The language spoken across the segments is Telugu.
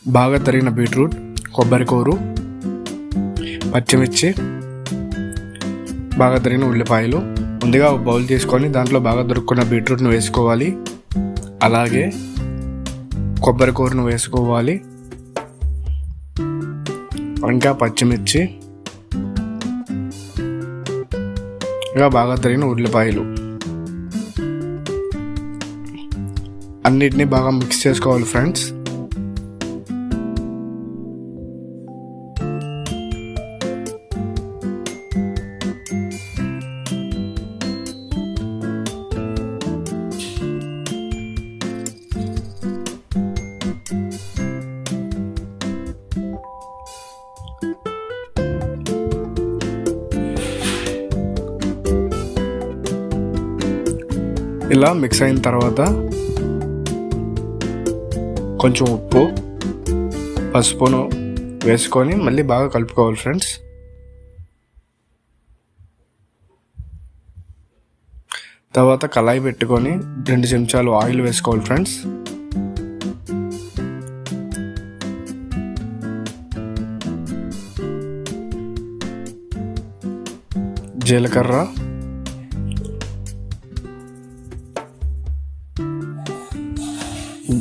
బాగా తరిగిన బీట్రూట్, కొబ్బరికూరు, పచ్చిమిర్చి, బాగా తరిగిన ఉల్లిపాయలు. ముందుగా ఒక బౌల్ తీసుకొని దాంట్లో బాగా దొరుకున్న బీట్రూట్ను వేసుకోవాలి. అలాగే కొబ్బరికూరను వేసుకోవాలి. ఇంకా పచ్చిమిర్చి, ఇంకా బాగా తరిగిన ఉల్లిపాయలు అన్నిటినీ బాగా మిక్స్ చేసుకోవాలి ఫ్రెండ్స్. ఇలా మిక్స్ అయిన తర్వాత కొంచెం ఉప్పు, పసుపును వేసుకొని మళ్ళీ బాగా కలుపుకోవాలి ఫ్రెండ్స్. తర్వాత కళాయి పెట్టుకొని 2 చెంచాలు ఆయిల్ వేసుకోవాలి ఫ్రెండ్స్. జీలకర్ర,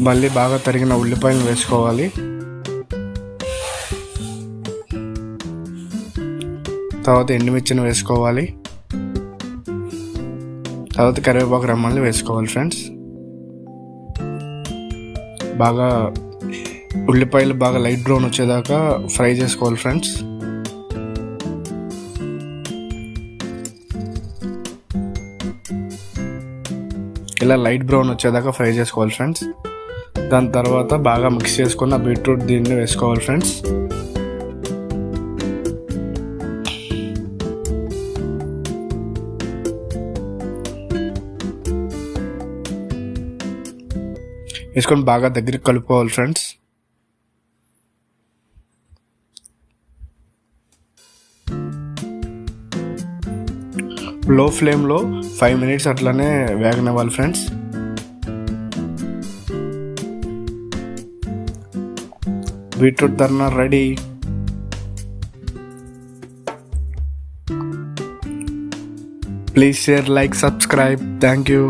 మళ్ళీ బాగా తరిగిన ఉల్లిపాయలు వేసుకోవాలి. తర్వాత ఎండుమిర్చిని వేసుకోవాలి. తర్వాత కరివేపాకు రెమ్మల్ని వేసుకోవాలి ఫ్రెండ్స్. బాగా ఉల్లిపాయలు బాగా లైట్ బ్రౌన్ వచ్చేదాకా ఫ్రై చేసుకోవాలి ఫ్రెండ్స్. ఇలా లైట్ బ్రౌన్ వచ్చేదాకా ఫ్రై చేసుకోవాలి ఫ్రెండ్స్. దాని తర్వాత బాగా మిక్స్ చేసుకున్న బీట్రూట్ దీన్ని వేసుకోవాలి ఫ్రెండ్స్. వేసుకొని బాగా దగ్గరికి కలుపుకోవాలి ఫ్రెండ్స్. లో ఫ్లేమ్లో 5 మినిట్స్ అట్లనే వేగనివ్వాలి ఫ్రెండ్స్. బీట్రూట్ దర్నా ready. Please share, like, subscribe. Thank you.